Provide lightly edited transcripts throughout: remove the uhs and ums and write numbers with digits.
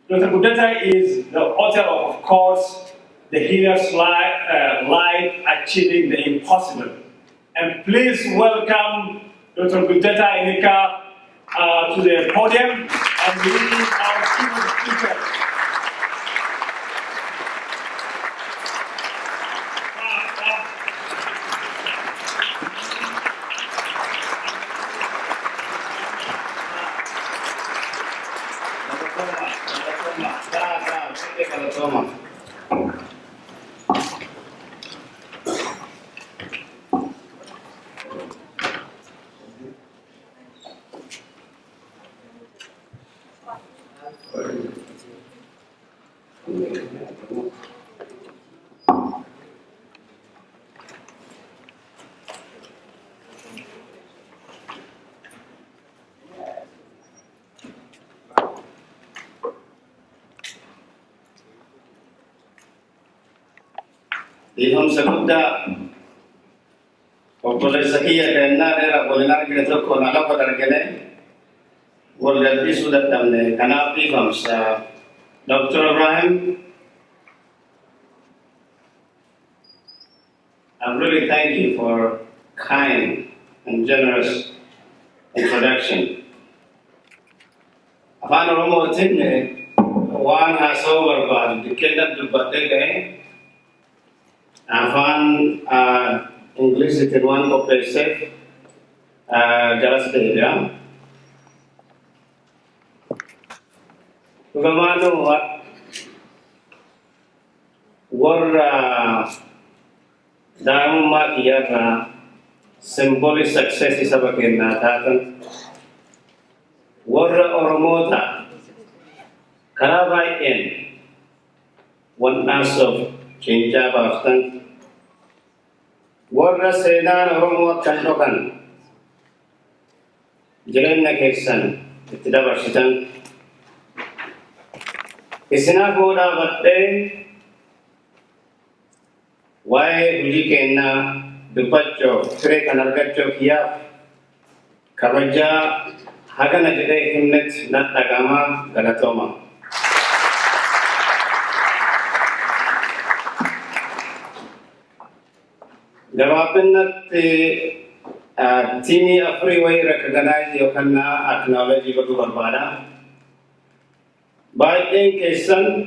Dr. Gudata is the author of course, The Healer's Light Achieving the Impossible. And please welcome Dr. Gudata Inika to the podium and leading our keynote speaker. Iham sabda Oppole sakiya kenna dera bolinar gitu ko nala padar kene wal gaddi sudat tamne kana iham sa Dr. Ibrahim, I really thank you for kind and generous introduction. Afan Oromo tinne wan hasover bad dikenda dubate Afan English it one kopesef jalas beja. Ugamano wat war dalam makiyara symbolic success isabakin natatan war oromota karabai in one mass of change aftan warra sedan oromo kandokan jirenna kesan itida barsitan isna boda batte wae huji kenna dupacho sre kanargacho kiya kabaja hagana jide himmet natagama galatoma Jawabinat tini afri way recognize yokanna acknowledge ko berbada. Baik yang kesan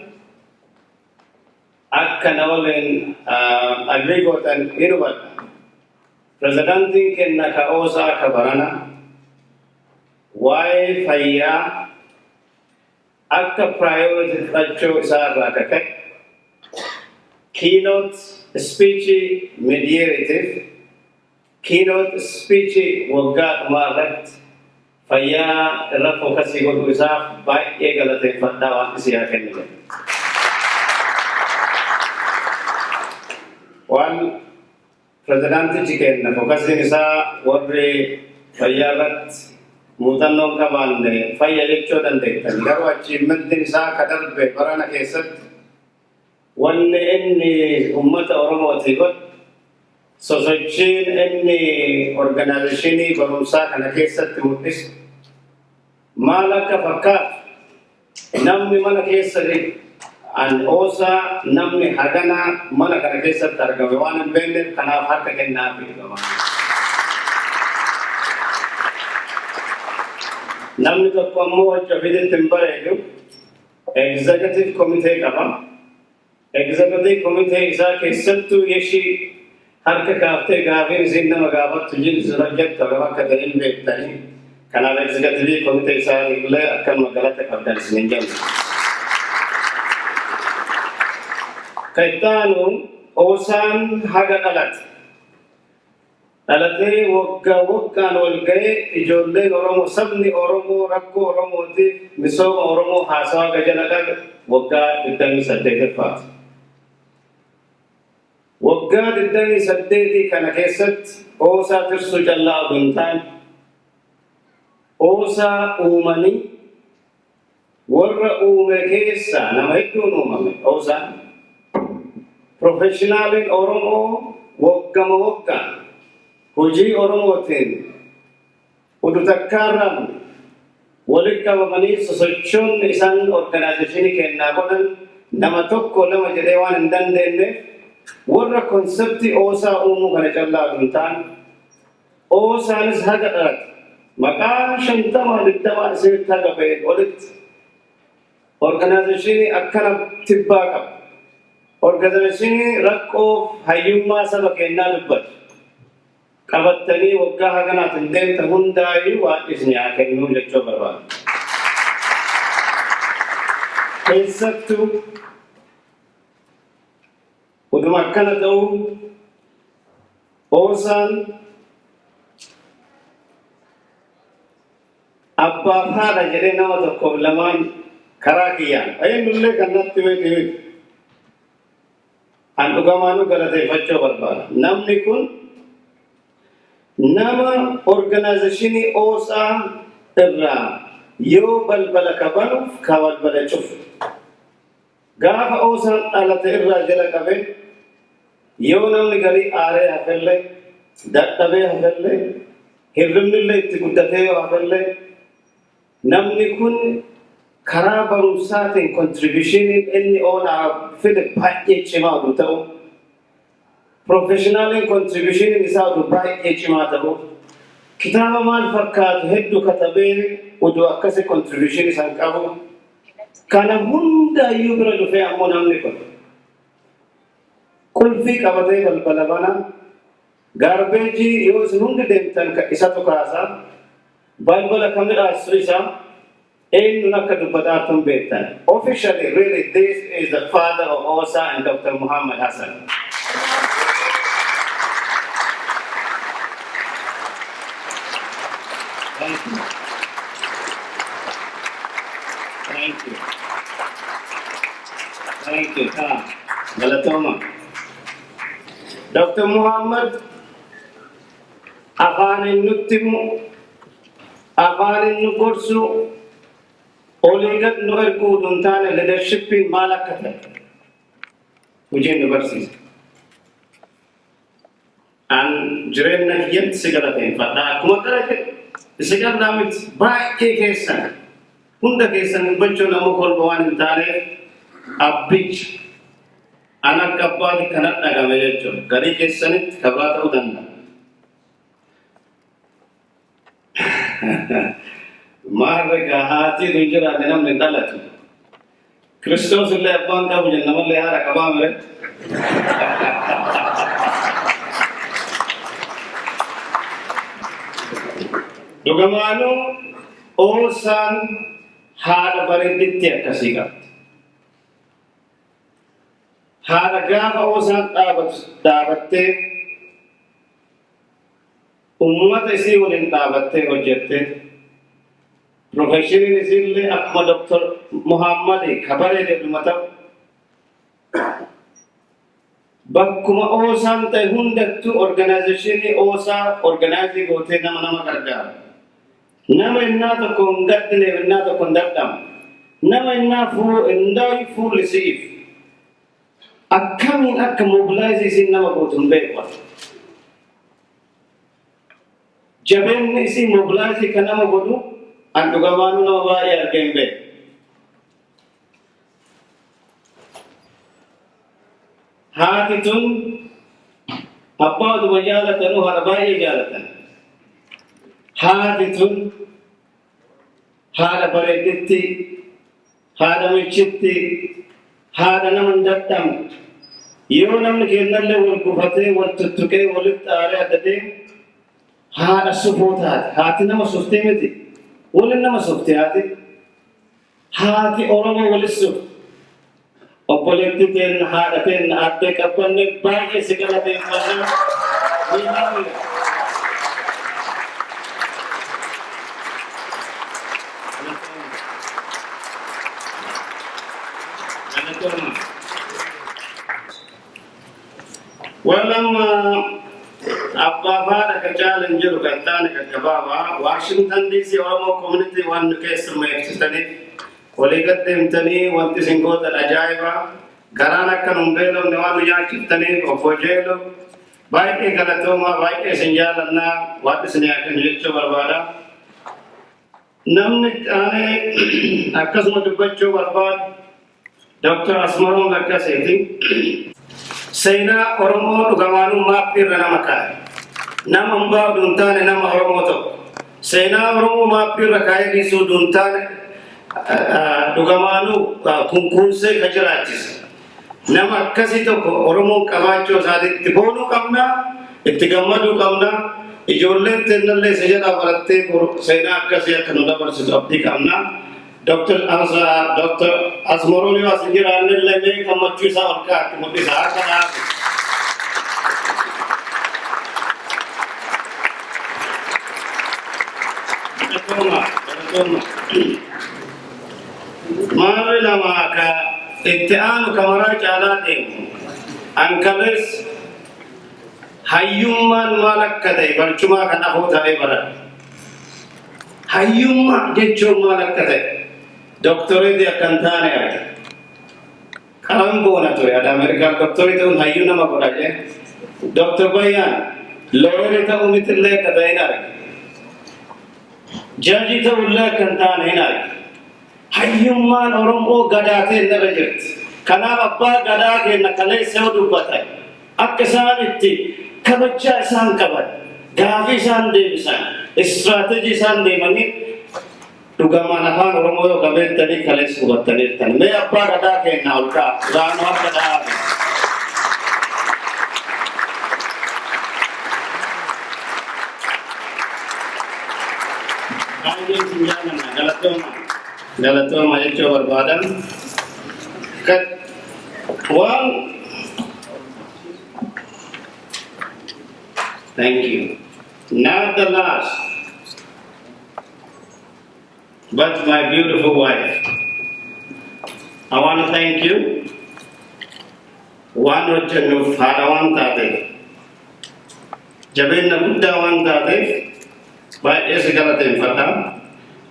acknowledge agrigotan inubat. President kenna ka osa kabarana. Why faya akka priority tacho isa rakakat. Keynote speech mediative, keynote speech wagga marat, faya rafokasi ko isa baik egalate fatawa siya kenila. One president chicken na fokasi isa warre faya rat mutanong kamande faya lecture dan dektan. Garo achievement din sa kadar be parana kesat. One any ummata Oromo tigot society any organization barumsa kana kesat mutis malaka fakat namni mana kesari an osa namni hagana mana kana kesat targawan bende kana harka kenna bidama namni to komo chabide timbare executive committee kama Executive Committee isa kesantu yeshi harka kafte gavin zinna magabat tujin zurajat tagawa kadain bektani kana Executive Committee isa ille akan magalata kabdan sinjam kaitanu osan haga alate wogga nolgaye ijolle oromo sabni oromo rakko oromo ti miso oromo hasa gajanaga wogga idami sadde fa wagga diddani saddeti kana keessat osa tirsu jalla buntan osa umani warra ume keessa nama hedduun uumame osa professional in oromo wagga hojii oromootiin udutakkaarram ولك ومني سوشون إنسان organization كنا قلنا نما توك لما جديوان عندنا دينه ورا concept أوسا أمو كنا جلا دنتان أوسا نزهق أرد مكان شنتما للدما سير ثقة بيت ولد organization أكنا تباك organization ركو هيوما سبك إننا لبر كابتني وقاها كنا تندم تهنداي وإسني أكن نوجد شبابا كيساتو ودما كنا دو أوسان أبا هذا جرينا وتقول لمان كراكيان أي نقول لك أن تبي أنتو كمانو كلا تفتشوا بربا نام نكون nama organizationi osa irra yo balbala kabanu kawal bala chuf gafa osa alata irra jala kabe yo namni gari are afelle dattabe afelle hirrimnille itti guddate afelle namni kun kara barumsaatiin contribution inni ona fide baay'ee cimaa ta'u professional contribution in South Dubai echimatabu kitaba mal fakkat heddu katabe udu akase contribution sankabu kana hunda yubra do fe amonam ne ko kulfi kabade bal balabana garbage yos hunde dentan ka isato kasa bal bala kamera asrisa en nakadu padatum betan officially really this is the father of Osa and Dr. Muhammad Hassan. Thank you. Thank you. Thank you. Galatoma. Dr. Muhammad Afanin Nutimu Afanin Nukursu Oligat Nuerku Duntana leadership in Malakata Ujin University. And Jirena yet cigarette, but Kumakara. Sekarang namit baik kesan, hunda kesan baju nama korban intare, abich, anak kapal di kanak naga meja, kari kesan itu kabar tahu danda. Marga hati tunjuk ada nama nendala tu. Kristus sulle apaan kau punya nama lehara kabar mere. Dugamano Osan hada bariditya kasigat. Hada gafa Osan dabatte ummat isi ulin dabatte hojjette professional isille akma Dr. Muhammad khabare de ummata bakkuma Osan te hundattu organization Osa organizing hote nama karja. Nama inna to kongatne inna to kondatam nama inna fu indai fu receive akamin ak mobilize isin nama botum bewa jaben isi mobilize kanama bodu andugamanu nama ba yar gembe hatitun apa du wajalatan harbai jalatan hatitun hada baredetti hada michitti hada namandattam yo namne kennalle wal kufate wal tuttuke wal taare adate hada sufotat hati nama suftemeti wal nama suftiyati hati oromo wal suf opolekti ten hada ten atte kapanne baage sigala ten mana ni ولما أبابا كجال نجلو كتاني كجبابا واشنطن دي سي ورمو كومنتي وان كيس ميكستني ولقدم تني وانت سنقوت الأجايبا غرانا كانوا بيلو نوانو ياكتني وفوجيلو بايكي غلطوما بايكي سنجالنا وات سنياكن يلتو بربادا namni ane akkasuma dubbachuu barbaadu Dr. Asmaroon Lakkaseeti seenaa Oromoo dhugamaanummaa irra nama kaa'e. Nama hambaa duntaane nama Oromoo tokko. Seenaa Oromoo maappii irra kaa'ee dhiisuu duntaane dhugamaanuu kunkuunsee ka jiraachisa. Nama akkasii tokko Oromoon qabaachuu isaatiitti boonuu qabna, itti gammaduu qabna. Ijoolleen teennallee isa jedhaa barattee seenaa akkasii akka nu dabarsitu abdii qabna. Dr. Asmaroon yoo as jiraannillee mee gammachuu isaa ol kaa'atti mul'isa akka dhaabu. Maali lama ka itti aanu kamaraa caalaa deemu. Ankalees hayyummaan maal akka ta'e barcumaa kan afoo ta'ee baradha. Hayyummaa jechuun maal akka ta'e doktoreetii akka hin taane arga. Qaban boona ture ada Ameerikaan doktorii ta'uun hayyuu nama godha jee. Doktor Bayyaan looyiree ta'uu mitillee akka ta'e hin arga. Jaji ta'ullee akka hin taane hin arga. Hayyummaan Oromoo gadaatee irra jirti. Kanaaf abbaa gadaa keenya kaleessa yoo dubbatan akka isaan itti kabajaa isaan qaban, gaafii isaan deebisan, istiraatejii isaan deemanii dhugamaan afaan Oromoo yoo qabeettanii kaleessa hubattaniirtan. Mee abbaa gadaa keenya ol ka'a. Gaanoo akka dhaabe. Baay'een sin jaalladha. Galatooma jechuu barbaadan. Thank you. Not the last, but my beautiful wife. I want to thank you. Waan hojjennuuf haadha waan taateef, jabeenya guddaa waan taateef baay'ee si galateeffadha.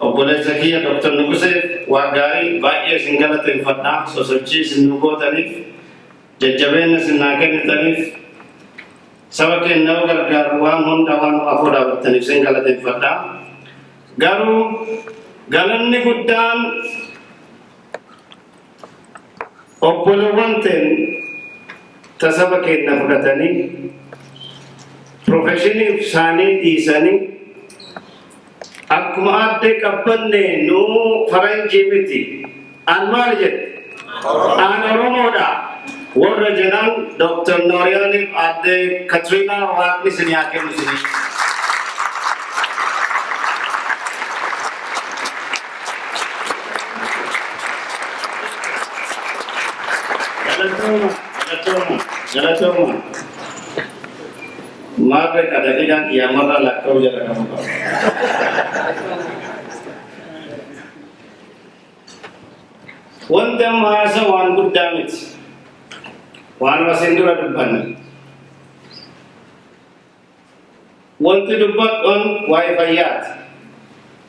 Obboleessa kiyya Dr. Nuguseef waa gaarii baay'ee sin galateeffadha. Sosochii sin nu gootaniif, jajjabeenya sin naa kennitaniif, saba keenya yoo gargaaru waan hunda waan afoo dhaabattaniif sin galateeffadha. Garuu galanni guddaan obboleewwan ta saba keenya fudhatanii profeshinii isaanii dhiisanii akkuma addee qabbanne nuu faranjii miti an maal jedhe an Oromoodha warra jedhan Dr. Nooriyaaniif addee Katriinaa waaqni isin haa kennu isinii. Galatooma. Maafre kadhaadhaan qiyaamarraa lakka'uu jala qabu qaba. Wanti amma haasa waan guddaa miti. Waan wasiin dura dubbanne. Wanti dubbadhuun waa'ee fayyaati.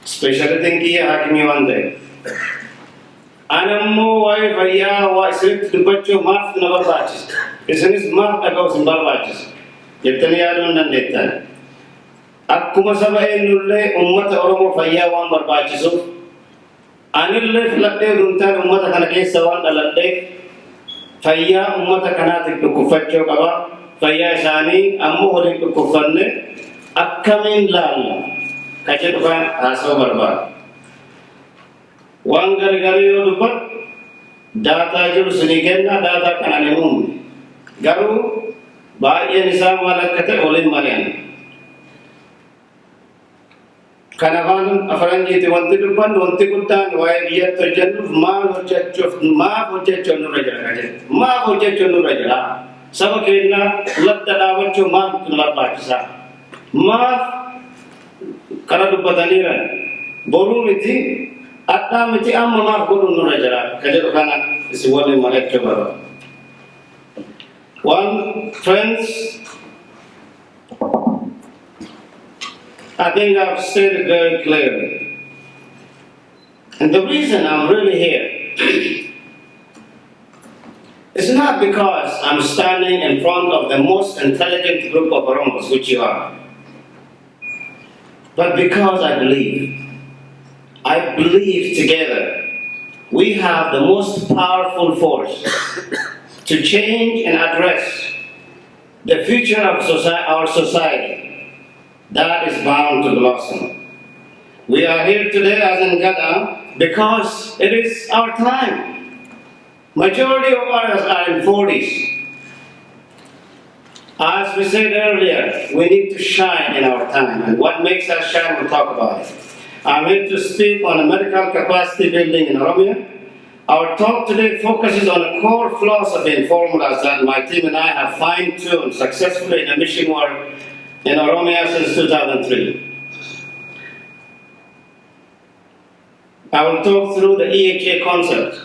Speeshalitiin kiyya haakimii waan ta'eef. Anammoo waa'ee fayyaa waa isinitti dubbachuu maaf na barbaachisa. Isinis maaf dhaga'uu sin barbaachisa. Jettanii yaaduu hin dandeettan. Akkuma saba eenyullee uummata Oromoo fayyaa waan barbaachisuuf anillee filadhee duntaan uummata kana keessa waan dhaladheef fayyaa uummata kanaatiif dhukkubfachuu qaba. Fayyaa isaanii ammoo waliin dhukkubfanne akkamiin laalla ka jedhu kan haasa'uu barbaada. Waan gargarii yoo dubbatu daataa jiru sinii kenna daataa kana ni uumne. Garuu baay'een isaa maal akka ta'e waliin mari'an. Kanaafaan faranjiiti wanti dubbannu wanti guddaan waa'ee biyyatti hojjennuuf maaf hojjechuun nurra jira ka jedhu. Maaf hojjechuun nurra jira. Saba keenya ladda dhaabachuu maaf nu barbaachisa. Maaf kana dubbataniiran boruu miti addaa miti amma maaf godhuun nurra jira ka jedhu kana isin waliin mari'achuu barbaada. One, friends, I think I've said it very clearly. And the reason I'm really here is not because I'm standing in front of the most intelligent group of Oromos, which you are, but because I believe I believe together we have the most powerful force to change and address the future of our society that is bound to blossom. We are here today as in Gada because it is our time. Majority of us are in 40s. As we said earlier, we need to shine in our time, and what makes us shine, we'll talk about it. I'm here to speak on a medical capacity building in Oromia. Our talk today focuses on a core philosophy and formulas that my team and I have fine-tuned successfully in a mission work in Oromia since 2003. I will talk through the EHA concept.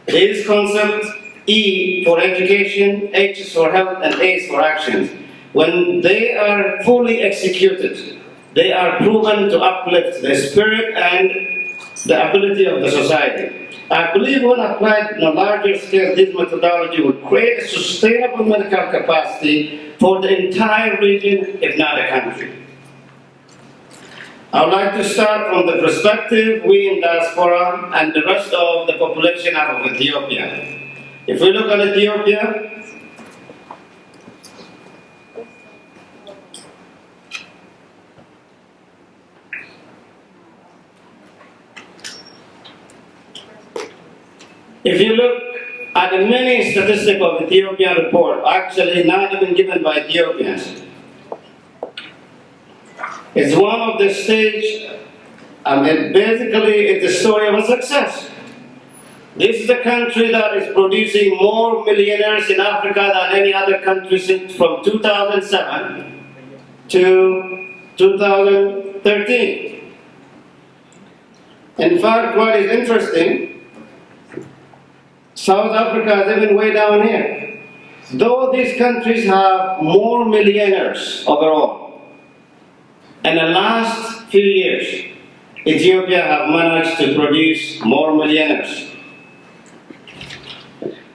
This concept, E for education, H is for health, and A is for action. When they are fully executed, they are proven to uplift the spirit and the ability of the society. I believe when applied on a larger scale, this methodology would create a sustainable medical capacity for the entire region, if not a country. I would like to start from the perspective we in diaspora and the rest of the population of Ethiopia. If we look at Ethiopia, if you look at the many statistics of Ethiopian report, actually not even given by Ethiopians, it's one of the stage, basically it's the story of a success. This is a country that is producing more millionaires in Africa than any other country since from 2007 to 2013. In fact, what is interesting, South Africa is even way down here. Though these countries have more millionaires overall, in the last few years, Ethiopia have managed to produce more millionaires.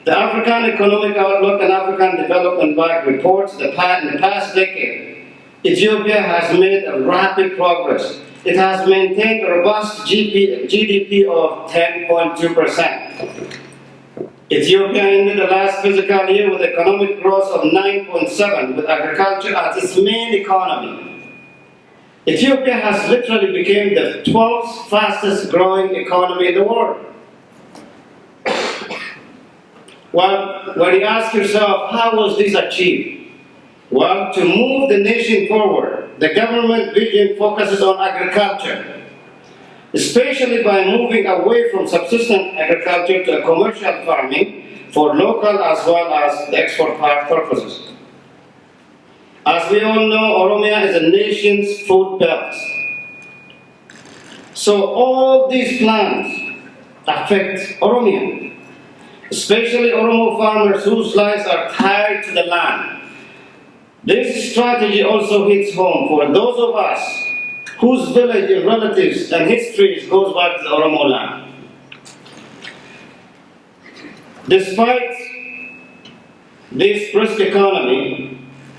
The African Economic Outlook and African Development Bank reports in the past decade, Ethiopia has made a rapid progress. It has maintained a robust GDP of 10.2%. Ethiopia ended the last fiscal year with economic growth of 9.7%, with agriculture as its main economy. Ethiopia has literally become the 12th fastest growing economy in the world. Well, when you ask yourself, how was this achieved? Well, to move the nation forward, the government vision focuses on agriculture, especially by moving away from subsistence agriculture to commercial farming for local as well as the export purposes. As we all know, Oromia is a nation's food belt. So all these plans affect Oromia, especially Oromo farmers whose lives are tied to the land. This strategy also hits home for those of us whose village and relatives and histories goes back to the Oromo land. Despite this brisk economy,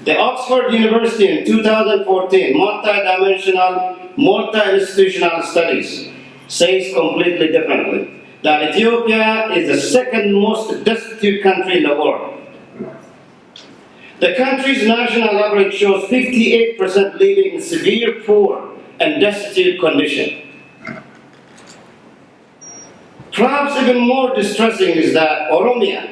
the Oxford University in 2014 multi-dimensional, multi-institutional studies says completely differently, that Ethiopia is the second most destitute country in the world. The country's national average shows 58% living in severe poor and destitute condition. Perhaps even more distressing is that Oromia,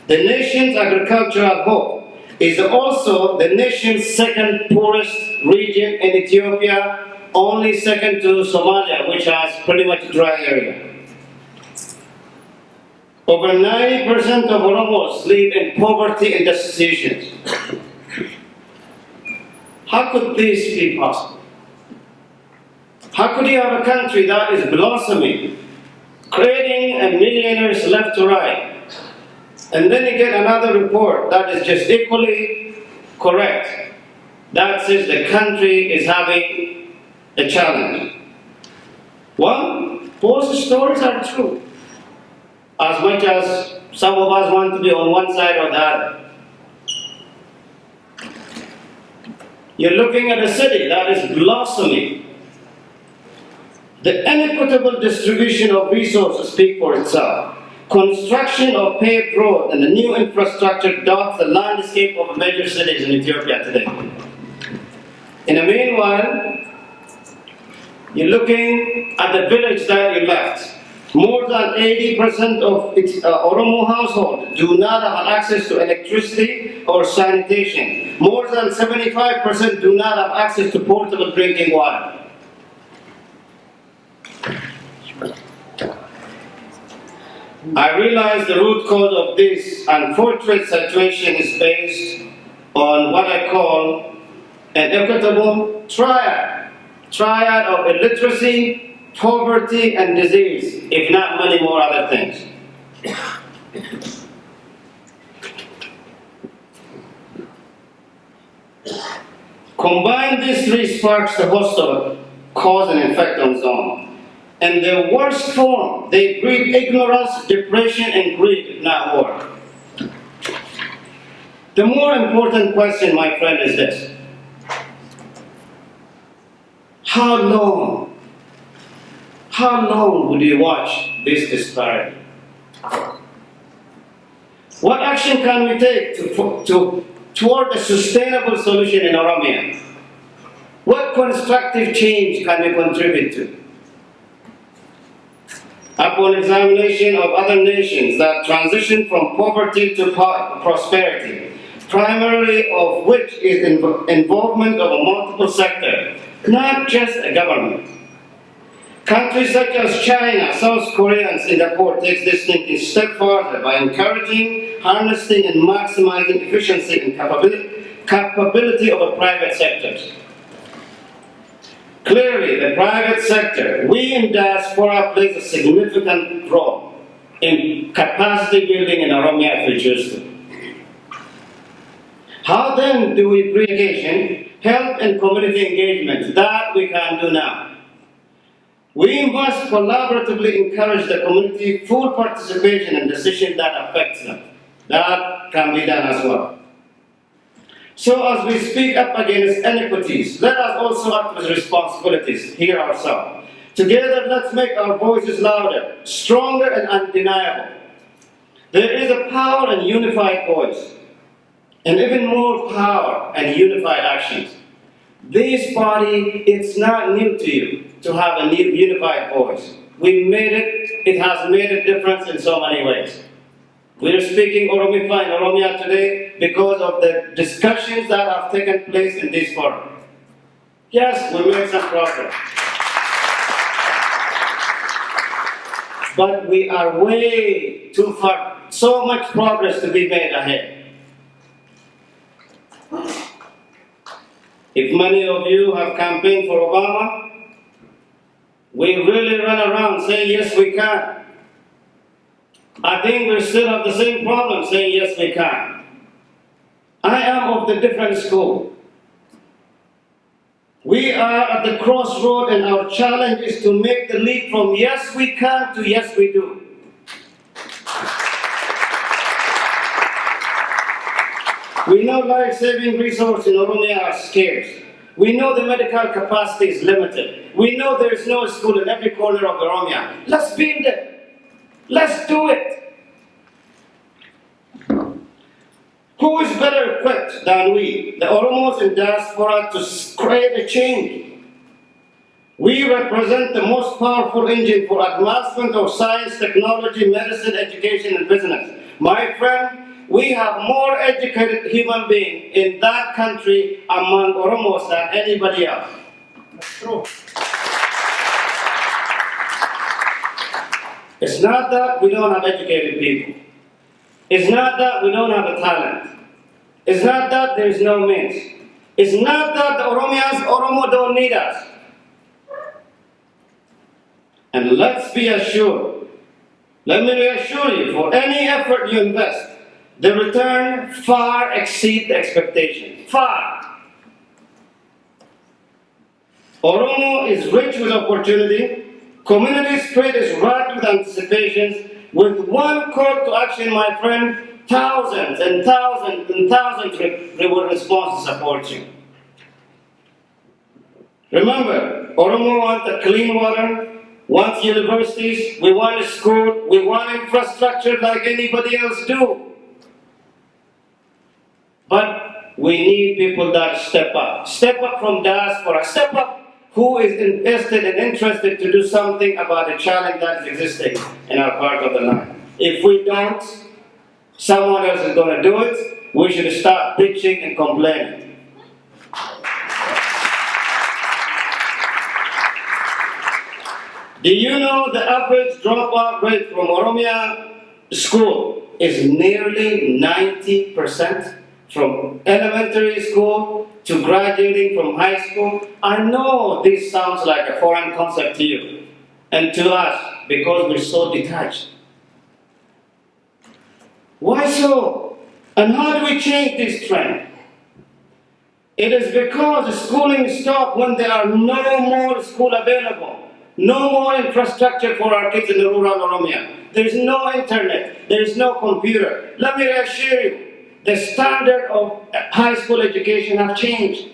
the nation's agricultural hope, is also the nation's second poorest region in Ethiopia, only second to Somalia, which has pretty much dry area. Over 90% of Oromos live in poverty and destitution. How could this be possible? How could you have a country that is blossoming, creating millionaires left to right, and then you get another report that is just equally correct, that says the country is having a challenge? Well, both stories are true, as much as some of us want to be on one side or the other. You're looking at a city that is blossoming. The inequitable distribution of resources speak for itself. Construction of paved road and the new infrastructure dots the landscape of major cities in Ethiopia today. In the meanwhile, you're looking at the village that you left. More than 80% of its Oromo households do not have access to electricity or sanitation. More than 75% do not have access to portable drinking water. I realize the root cause of this unfortunate situation is based on what I call an equitable triad of illiteracy, poverty, and disease, if not many more other things. Combine these three sparks, the host of cause and effect on its own. In their worst form, they breed ignorance, depression, and greed, if not war. The more important question, my friend, is this. How long would you watch this disparity? What action can we take toward a sustainable solution in Oromia? What constructive change can we contribute to? Upon examination of other nations that transition from poverty to prosperity, primarily of which is involvement of a multiple sector, not just a government. Countries such as China, South Korea, and Singapore take this thinking a step further by encouraging, harnessing, and maximizing efficiency and capability of a private sector. Clearly, the private sector, we in diaspora, plays a significant role in capacity building in Oromia if we choose to. How then do we bring education, health, and community engagement? That we can do now. We must collaboratively encourage the community full participation in decisions that affect them. That can be done as well. So as we speak up against inequities, let us also act with responsibilities here ourselves. Together, let's make our voices louder, stronger, and undeniable. There is a power in unified voice, and even more power in unified actions. This body, it's not new to you to have a new unified voice. We made it, it has made a difference in so many ways. We are speaking Oromifa in Oromia today because of the discussions that have taken place in this forum. Yes, we made some progress. But we are way too far, so much progress to be made ahead. If many of you have campaigned for Obama, we really run around saying, yes, we can. I think we still have the same problem saying, yes, we can. I am of the different school. We are at the crossroad, and our challenge is to make the leap from yes, we can to yes, we do. We know life-saving resources in Oromia are scarce. We know the medical capacity is limited. We know there is no school in every corner of Oromia. Let's build it. Let's do it. Who is better equipped than we, the Oromos in diaspora, to create a change? We represent the most powerful engine for advancement of science, technology, medicine, education, and business. My friend, we have more educated human beings in that country among Oromos than anybody else. That's true. It's not that we don't have educated people. It's not that we don't have a talent. It's not that there is no means. It's not that the Oromo don't need us. And let's be assured, let me reassure you, for any effort you invest, the return far exceeds the expectation. Far. Oromo is rich with opportunity. Community spirit is ripe with anticipations. With one call to action, my friend, thousands and thousands and thousands will respond to support you. Remember, Oromo wants clean water, want universities, we want a school, we want infrastructure like anybody else do. But we need people that step up. Step up from diaspora, step up who is invested and interested to do something about the challenge that is existing in our part of the land. If we don't, someone else is going to do it. We should stop bitching and complaining. Do you know the average dropout rate from Oromia school is nearly 90%? From elementary school to graduating from high school? I know this sounds like a foreign concept to you and to us because we're so detached. Why so? And how do we change this trend? It is because the schooling stopped when there are no more school available, no more infrastructure for our kids in the rural Oromia. There is no internet, there is no computer. Let me assure you, the standard of high school education have changed.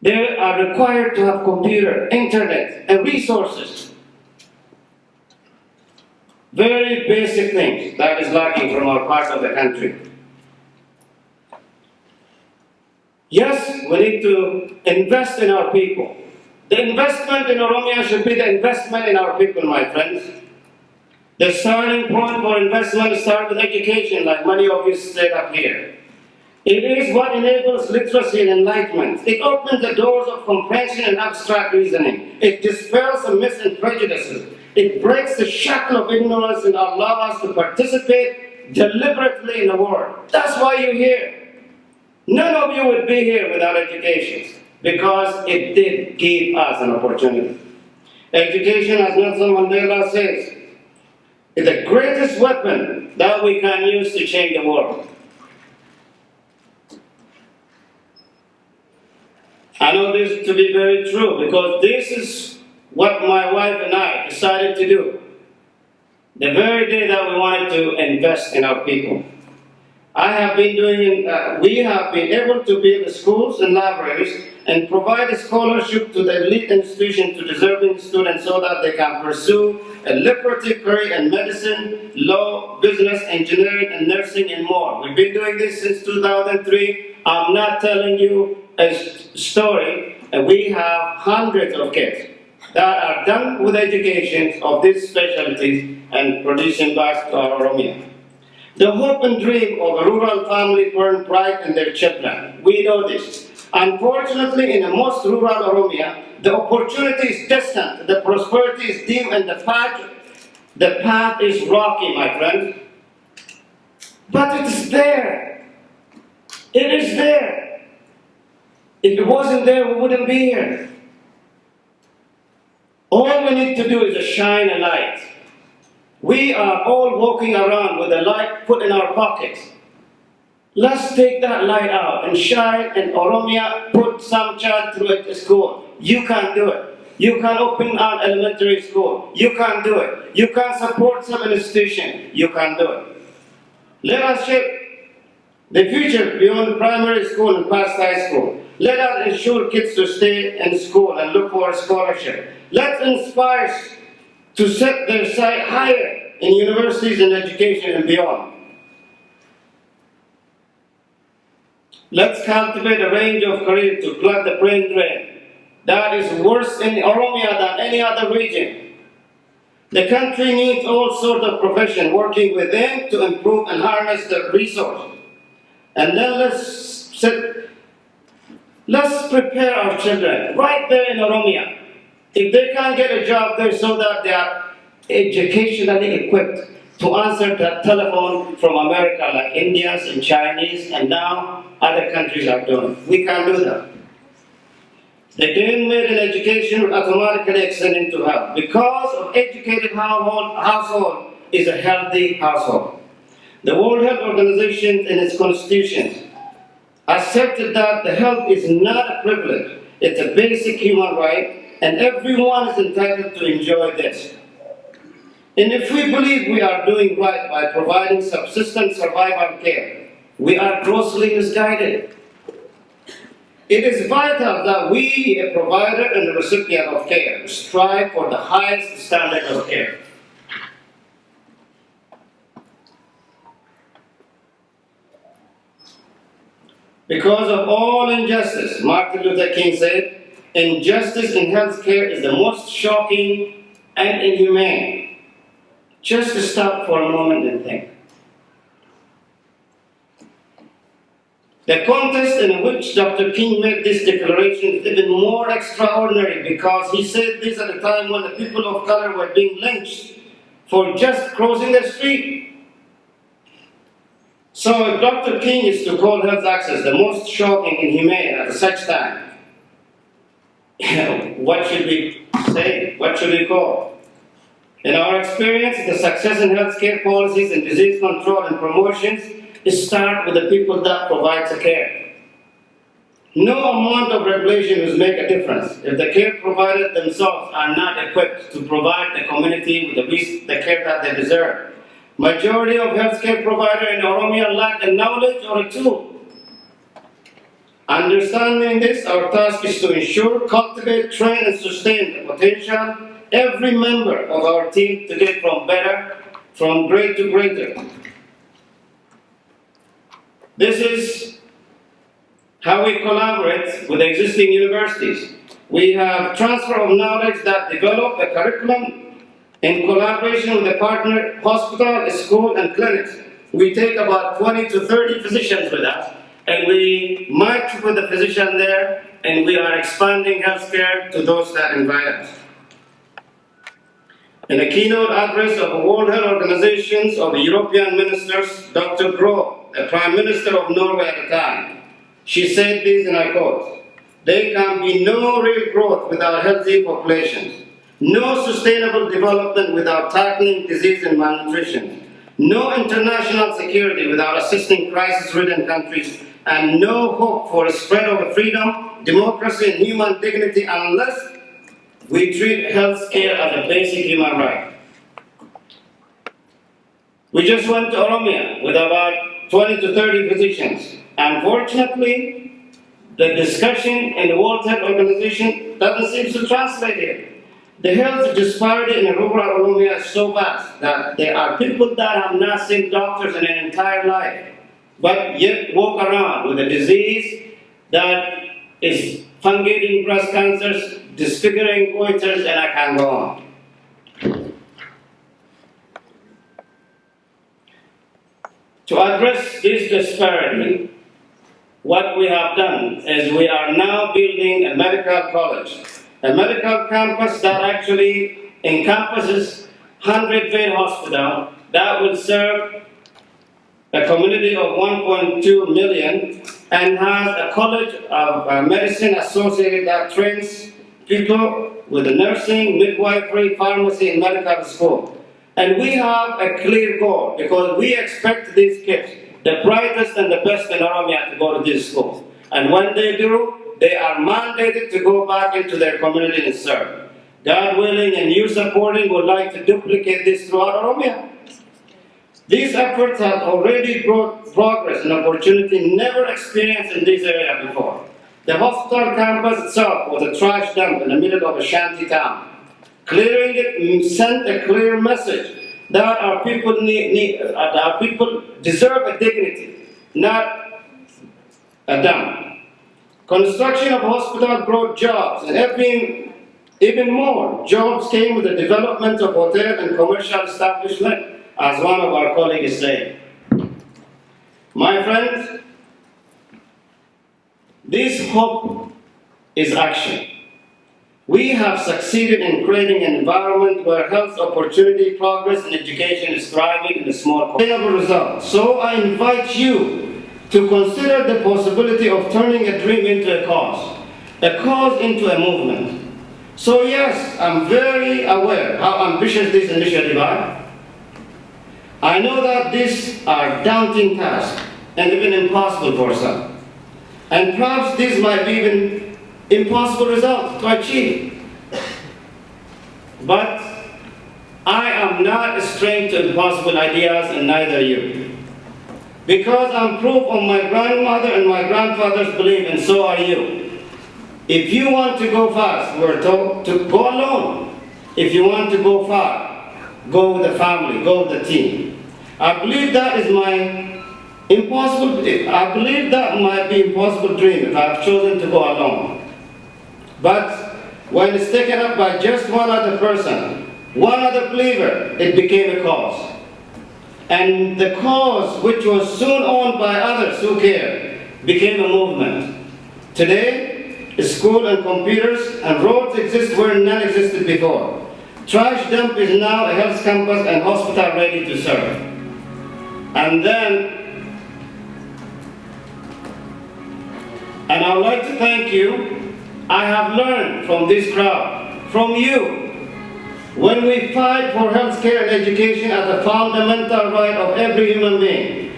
They are required to have computer, internet, and resources. Very basic things that is lacking from our part of the country. Yes, we need to invest in our people. The investment in Oromia should be the investment in our people, my friends. The starting point for investment starts with education, like many of you said up here. It is what enables literacy and enlightenment. It opens the doors of comprehension and abstract reasoning. It dispels the myths and prejudices. It breaks the shackle of ignorance and allows us to participate deliberately in the world. That's why you're here. None of you would be here without education, because it did give us an opportunity. Education, as Nelson Mandela says, is the greatest weapon that we can use to change the world. I know this to be very true because this is what my wife and I decided to do the very day that we wanted to invest in our people. We have been able to build schools and libraries and provide a scholarship to the elite institution to deserving students so that they can pursue a lucrative career in medicine, law, business, engineering, and nursing, and more. We've been doing this since 2003. I'm not telling you a story. We have hundreds of kids that are done with education of these specialties and producing back to our Oromia. The hope and dream of a rural family burn bright in their children. We know this. Unfortunately, in the most rural Oromia, the opportunity is distant, the prosperity is dim, and the path is rocky, my friend. But it is there. It is there. If it wasn't there, we wouldn't be here. All we need to do is to shine a light. We are all walking around with a light put in our pockets. Let's take that light out and shine, and Oromia put some child through it to school. You can do it. You can open an elementary school. You can do it. You can support some institution. You can do it. Let us shape the future beyond primary school and past high school. Let us ensure kids to stay in school and look for a scholarship. Let's inspire to set their sight higher in universities and education and beyond. Let's cultivate a range of careers to plug the brain drain that is worse in Oromia than any other region. The country needs all sorts of professions working within to improve and harness the resource. And then let's prepare our children right there in Oromia. If they can't get a job there, so that they are educationally equipped to answer the telephone from America, like Indians and Chinese, and now other countries are doing. We can do that. The gain made in education will automatically extend into health. Because of educated household is a healthy household. The World Health Organization in its constitution accepted that the health is not a privilege, it's a basic human right, and everyone is entitled to enjoy this. And if we believe we are doing right by providing subsistence survival care, we are grossly misguided. It is vital that we, a provider and a recipient of care, strive for the highest standard of care. Because of all injustice, Martin Luther King said, injustice in healthcare is the most shocking and inhumane. Just stop for a moment and think. The context in which Dr. King made this declaration is even more extraordinary because he said this at a time when the people of color were being lynched for just crossing the street. So if Dr. King is to call health access the most shocking and inhumane at such time, what should we say? What should we call? In our experience, the success in healthcare policies and disease control and promotions start with the people that provide the care. No amount of regulation will make a difference if the care providers themselves are not equipped to provide the community with the care that they deserve. Majority of healthcare providers in Oromia lack the knowledge or a tool. Understanding this, our task is to ensure, cultivate, train, and sustain the potential every member of our team to get from great to greater. This is how we collaborate with existing universities. We have transfer of knowledge that develop a curriculum in collaboration with the partner hospital, school, and clinics. We take about 20 to 30 physicians with us, and we march with the physician there, and we are expanding healthcare to those that invite us. In a keynote address of the World Health Organizations of the European ministers, Dr. Gro, the Prime Minister of Norway at the time, she said this, and I quote, "There can be no real growth without healthy populations, no sustainable development without tackling disease and malnutrition, no international security without assisting crisis-ridden countries, and no hope for a spread of freedom, democracy, and human dignity unless we treat health care as a basic human right." We just went to Oromia with about 20 to 30 physicians. Unfortunately, the discussion in the World Health Organization doesn't seem to translate here. The health disparity in rural Oromia is so vast that there are people that have not seen doctors in an entire life, but yet walk around with a disease that is fungating breast cancers, disfiguring goiters, and I can go on. To address this disparity, what we have done is we are now building a medical college, a medical campus that actually encompasses 100-bed hospital that will serve a community of 1.2 million and has a college of medicine associated that trains people with nursing, midwifery, pharmacy, and medical school. And we have a clear goal because we expect these kids, the brightest and the best in Oromia, to go to these schools. And when they do, they are mandated to go back into their community and serve. God willing and you supporting would like to duplicate this throughout Oromia. These efforts have already brought progress and opportunity never experienced in this area before. The hospital campus itself was a trash dump in the middle of a shanty town. Clearing it sent a clear message that our people our people deserve a dignity, not a dump. Construction of hospital brought jobs, and even more jobs came with the development of hotel and commercial establishment, as one of our colleagues said. My friends, this hope is action. We have succeeded in creating an environment where health opportunity, progress, and education is thriving in a small sustainable result. So I invite you to consider the possibility of turning a dream into a cause into a movement. So yes, I'm very aware how ambitious this initiative are. I know that these are daunting tasks and even impossible for some. And perhaps this might be even impossible result to achieve. But I am not a stranger to impossible ideas, and neither you. Because I'm proof of my grandmother and my grandfather's belief, and so are you. If you want to go fast, we're told to go alone. If you want to go far, go with the family, go with the team. I believe that is my impossible, I believe that might be impossible dream if I've chosen to go alone. But when it's taken up by just one other person, one other believer, it became a cause. And the cause, which was soon owned by others who cared, became a movement. Today, school and computers and roads exist where none existed before. Trash dump is now a health campus and hospital ready to serve. And I would like to thank you. I have learned from this crowd, from you. When we fight for health care and education as a fundamental right of every human being,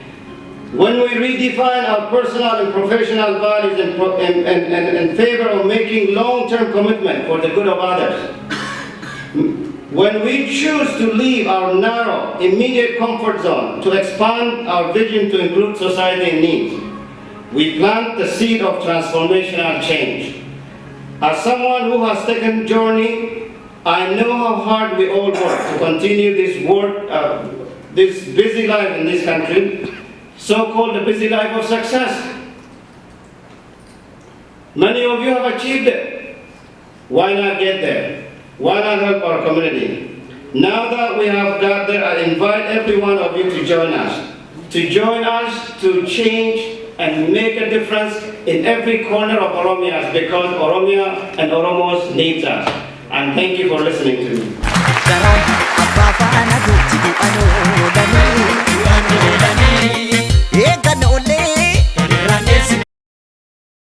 when we redefine our personal and professional values in favor of making long-term commitment for the good of others, when we choose to leave our narrow, immediate comfort zone to expand our vision to include society in need, we plant the seed of transformational change. As someone who has taken journey, I know how hard we all work to continue this work, this busy life in this country, so-called the busy life of success. Many of you have achieved it. Why not get there? Why not help our community? Now that we have got there, I invite every one of you to join us. To change and make a difference in every corner of Oromia, because Oromia and Oromos needs us. And thank you for listening to me.